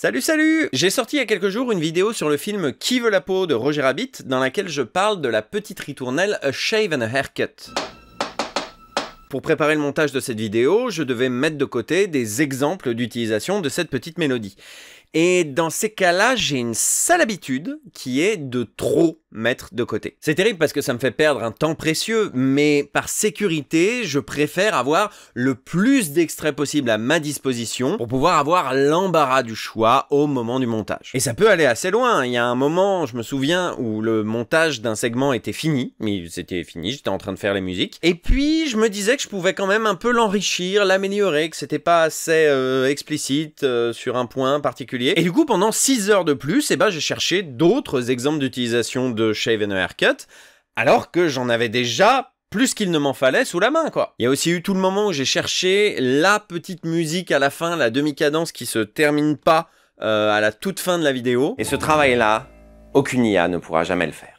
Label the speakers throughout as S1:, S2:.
S1: Salut salut! J'ai sorti il y a quelques jours une vidéo sur le film Qui veut la peau de Roger Rabbit dans laquelle je parle de la petite ritournelle A Shave and a Haircut. Pour préparer le montage de cette vidéo, je devais mettre de côté des exemples d'utilisation de cette petite mélodie. Et dans ces cas-là, j'ai une sale habitude qui est de trop mettre de côté. C'est terrible parce que ça me fait perdre un temps précieux, mais par sécurité, je préfère avoir le plus d'extraits possible à ma disposition pour pouvoir avoir l'embarras du choix au moment du montage. Et ça peut aller assez loin. Il y a un moment, je me souviens, où le montage d'un segment était fini, mais c'était fini, j'étais en train de faire les musiques. Et puis, je me disais que je pouvais quand même un peu l'enrichir, l'améliorer, que c'était pas assez explicite sur un point particulier. Et du coup, pendant 6 heures de plus, j'ai cherché d'autres exemples d'utilisation de Shave and a Haircut, alors que j'en avais déjà plus qu'il ne m'en fallait sous la main, quoi. Il y a aussi eu tout le moment où j'ai cherché la petite musique à la fin, la demi-cadence qui se termine pas à la toute fin de la vidéo. Et ce travail-là, aucune IA ne pourra jamais le faire.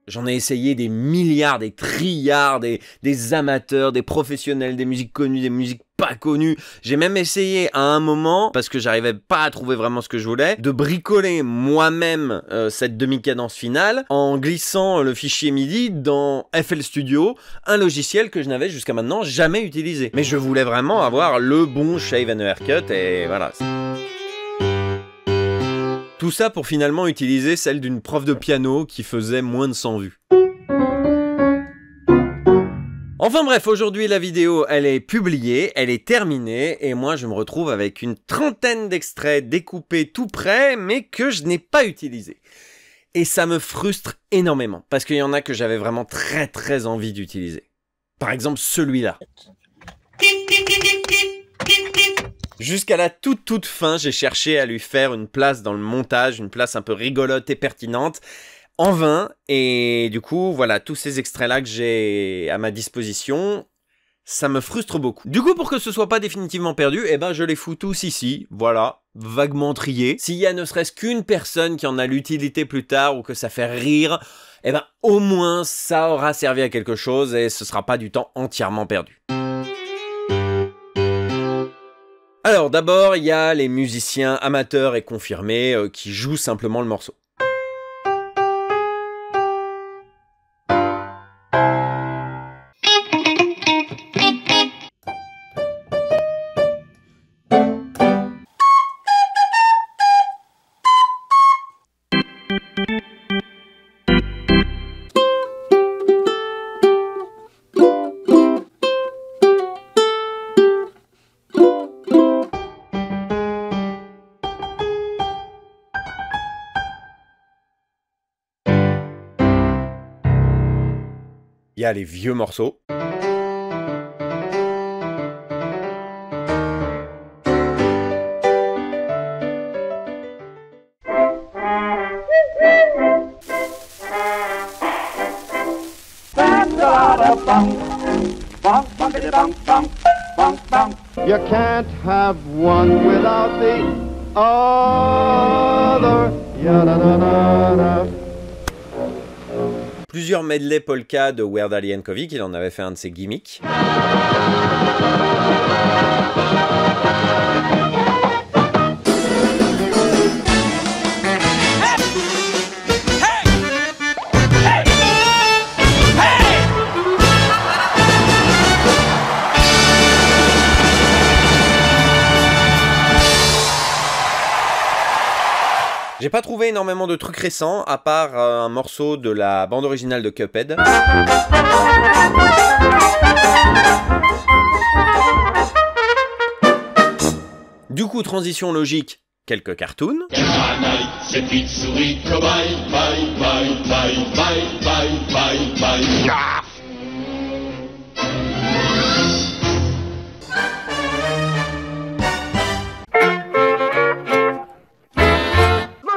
S1: J'en ai essayé des milliards, des trilliards, des amateurs, des professionnels, des musiques connues, des musiques pas connues. J'ai même essayé à un moment, parce que j'arrivais pas à trouver vraiment ce que je voulais, de bricoler moi-même cette demi-cadence finale en glissant le fichier MIDI dans FL Studio, un logiciel que je n'avais jusqu'à maintenant jamais utilisé. Mais je voulais vraiment avoir le bon Shave and a Haircut et voilà. Tout ça pour finalement utiliser celle d'une prof de piano qui faisait moins de 100 vues. Enfin bref, aujourd'hui la vidéo elle est publiée, elle est terminée et moi je me retrouve avec une trentaine d'extraits découpés tout près mais que je n'ai pas utilisés. Et ça me frustre énormément parce qu'il y en a que j'avais vraiment très envie d'utiliser. Par exemple celui-là. Jusqu'à la toute fin, j'ai cherché à lui faire une place dans le montage, une place un peu rigolote et pertinente, en vain, et du coup, voilà, tous ces extraits-là que j'ai à ma disposition, ça me frustre beaucoup. Du coup, pour que ce soit pas définitivement perdu, je les fous tous ici, voilà, vaguement triés. S'il y a ne serait-ce qu'une personne qui en a l'utilité plus tard, ou que ça fait rire, au moins, ça aura servi à quelque chose, et ce sera pas du temps entièrement perdu. Alors d'abord, il y a les musiciens amateurs et confirmés qui jouent simplement le morceau. Il y a les vieux morceaux.
S2: You can't have one without the other.
S1: Plusieurs medley polka de Weird Al Yankovic, il en avait fait un de ses gimmicks. J'ai pas trouvé énormément de trucs récents, à part un morceau de la bande originale de Cuphead. Du coup, transition logique, quelques cartoons.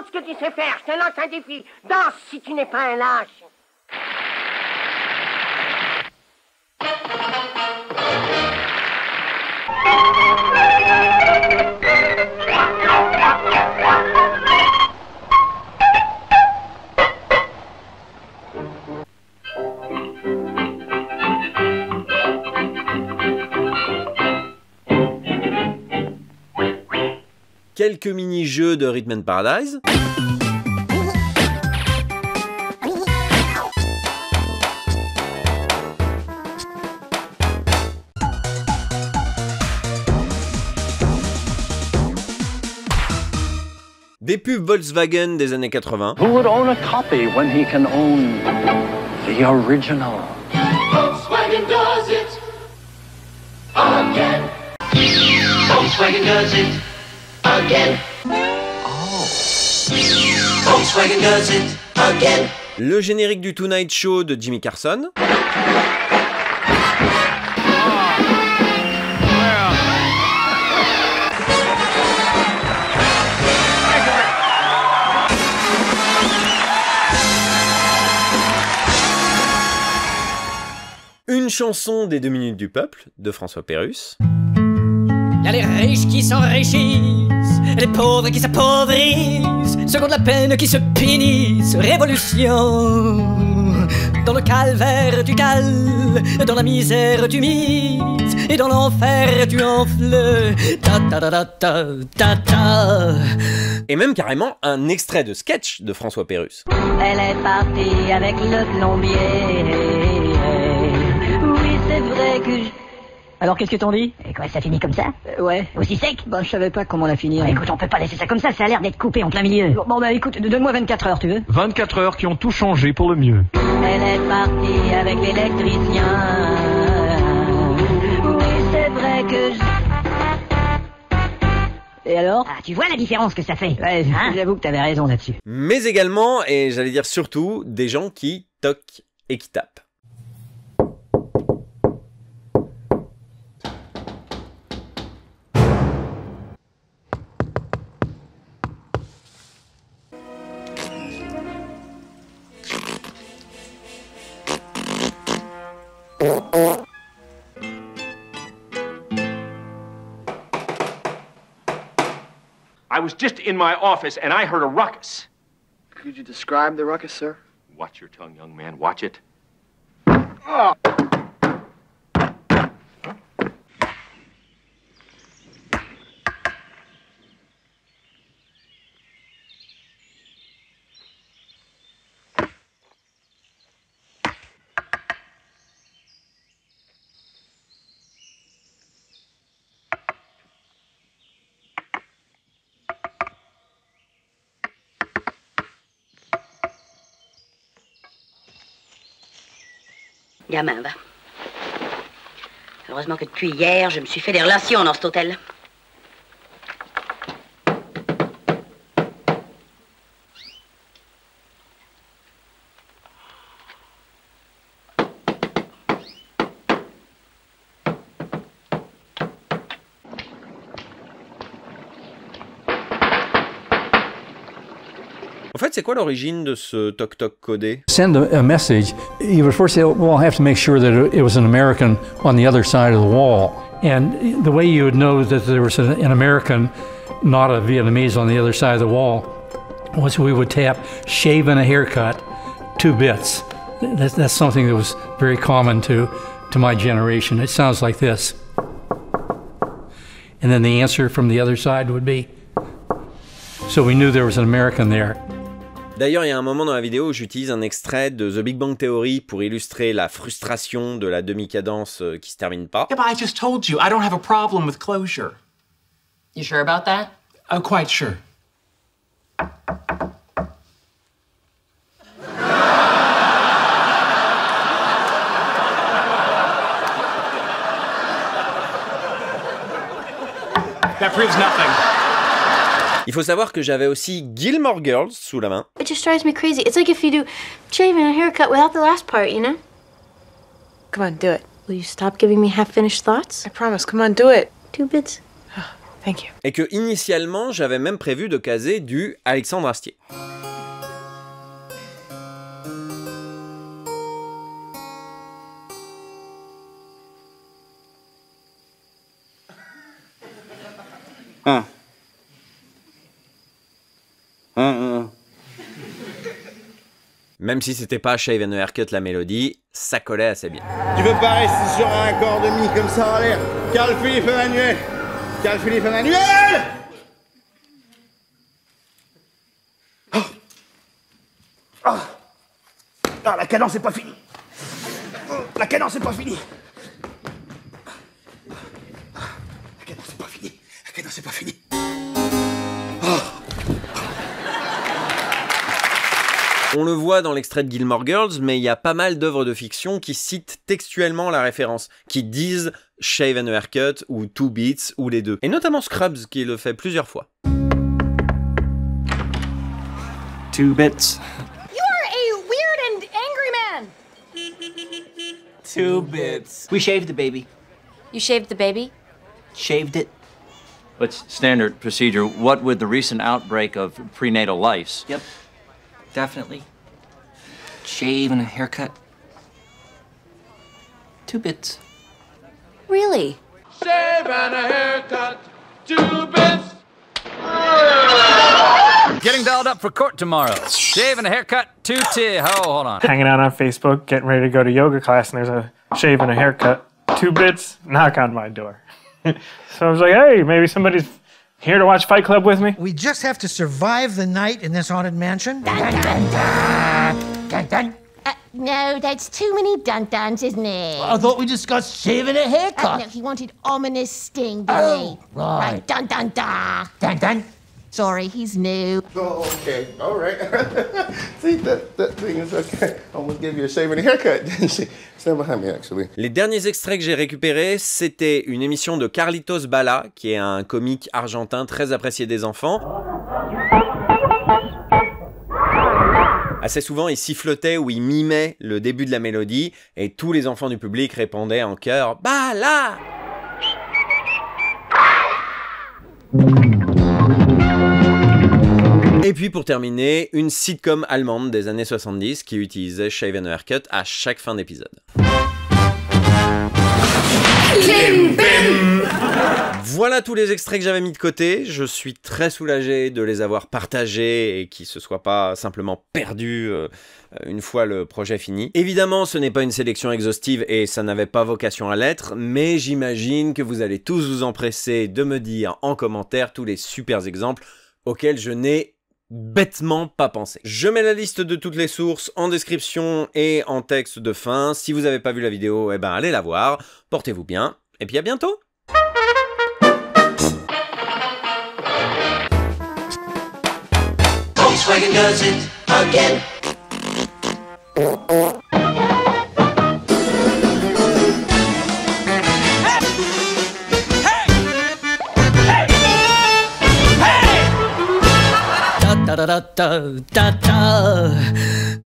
S3: Ce que tu sais faire, je te lance un défi. Danse si tu n'es pas un lâche.
S1: quelques mini-jeux de Rhythm and Paradise. Des pubs Volkswagen des années 80.
S4: Who would own a copy when he can own the original?
S5: Volkswagen does it again. Volkswagen does it again. Oh. Volkswagen does it again.
S1: Le générique du Tonight Show de Jimmy Carson. Une chanson des 2 minutes du peuple de François Pérusse.
S6: Y a les riches qui s'enrichissent, les pauvres qui s'appauvrissent, ceux qui ont de la peine qui se punissent. Révolution. Dans le calvaire tu cales, dans la misère tu mises, et dans l'enfer tu enfles. Ta ta ta ta ta ta.
S1: Et même carrément un extrait de sketch de François Pérusse.
S7: Elle est partie avec le plombier. Oui, c'est vrai que je...
S6: Alors qu'est-ce que t'en dis?
S7: Et quoi, ça finit comme ça?
S6: Ouais.
S7: Aussi sec?
S6: Bah je savais pas comment la finir.
S7: Bah, écoute, on peut pas laisser ça comme ça a l'air d'être coupé en plein milieu.
S6: Bon bah écoute, donne-moi 24 heures, tu veux?
S8: 24 heures qui ont tout changé pour le mieux.
S7: Elle est partie avec l'électricien. Oui, c'est vrai que je...
S6: Et alors?
S7: Ah, tu vois la différence que ça fait?
S6: Ouais,
S7: hein?
S6: J'avoue que t'avais raison là-dessus.
S1: Mais également, et j'allais dire surtout, des gens qui toquent et qui tapent.
S9: I was just in my office and I heard a ruckus.
S10: Could you describe the ruckus, sir?
S9: Watch your tongue, young man. Watch it.
S10: Oh.
S7: Gamin, va. Heureusement que depuis hier, je me suis fait des relations dans cet hôtel.
S1: En fait, c'est quoi l'origine de ce toc-toc codé?
S11: Send a message, you would first say, well, I have to make sure that it was an American on the other side of the wall. And the way you would know that there was an American, not a Vietnamese, on the other side of the wall was we would tap shave and a haircut, 2 bits. That's something that was very common to my generation. It sounds like this. And then the answer from the other side would be, so we knew there was an American there.
S1: D'ailleurs, il y a un moment dans la vidéo où j'utilise un extrait de The Big Bang Theory pour illustrer la frustration de la demi-cadence qui se termine pas.
S12: Yeah, but I just told you, I don't have a problem with closure.
S13: You sure about that?
S12: I'm quite sure. That proves nothing.
S1: Il faut savoir que j'avais aussi Gilmore Girls sous la main.
S14: It just drives me crazy. It's like if you do shaving and a haircut without the last part, you know?
S13: Come on, do it.
S14: Will you stop giving me half-finished thoughts?
S13: I promise. Come on, do it.
S14: 2 bits.
S13: Thank you.
S1: Et que initialement, j'avais même prévu de caser du Alexandre Astier. Même si c'était pas Shave and a Haircut la mélodie, ça collait assez bien.
S10: Tu veux pas rester sur un accord de mi comme ça en l'air? Carl Philippe Emmanuel! Carl Philippe Emmanuel!
S15: Ah, la cadence n'est pas finie. La cadence n'est pas finie. La cadence n'est pas finie. La cadence n'est pas finie.
S1: On le voit dans l'extrait de Gilmore Girls, mais il y a pas mal d'œuvres de fiction qui citent textuellement la référence, qui disent « shave and a haircut » ou « 2 bits » ou les deux. Et notamment Scrubs, qui le fait plusieurs fois.
S4: 2 bits.
S16: You are a weird and angry man!
S4: 2 bits. We shaved the baby.
S14: You shaved the baby?
S4: Shaved it. What's standard procedure? What with the recent outbreak of prenatal lice? Yep. Definitely. Shave and a haircut. 2 bits.
S14: Really?
S5: Shave and a haircut, 2 bits.
S17: Getting dolled up for court tomorrow. Shave and a haircut, 2 T. Oh, hold on.
S18: Hanging out on Facebook, getting ready to go to yoga class, and there's a shave and a haircut, 2 bits, knock on my door. So I was like, hey, maybe somebody's here to watch Fight Club with me?
S19: We just have to survive the night in this haunted mansion. Dun, dun, dun. Dun, dun.
S16: No, that's too many dun-duns, isn't it?
S19: I thought we discussed shaving a haircut.
S16: No, he wanted ominous sting, didn't he?
S19: Right.
S16: Dun-dun-dun.
S19: Dun-dun.
S16: Sorry, he's new.
S10: Oh, okay. All right. See, that thing is okay. I almost gave you a shave and a haircut. Stand behind me, actually.
S1: Les derniers extraits que j'ai récupérés, c'était une émission de Carlitos Balá, qui est un comique argentin très apprécié des enfants. Assez souvent, il sifflotait ou il mimait le début de la mélodie, et tous les enfants du public répondaient en chœur « Balá !» Et puis pour terminer, une sitcom allemande des années 70 qui utilisait Shave and a Haircut à chaque fin d'épisode. Voilà tous les extraits que j'avais mis de côté. Je suis très soulagé de les avoir partagés et qu'ils ne se soient pas simplement perdus une fois le projet fini. Évidemment, ce n'est pas une sélection exhaustive et ça n'avait pas vocation à l'être, mais j'imagine que vous allez tous vous empresser de me dire en commentaire tous les super exemples auxquels je n'ai bêtement pas pensé. Je mets la liste de toutes les sources en description et en texte de fin. Si vous n'avez pas vu la vidéo, eh ben allez la voir. Portez-vous bien et puis à bientôt.
S5: Volkswagen does it again.
S6: Da da da da da da.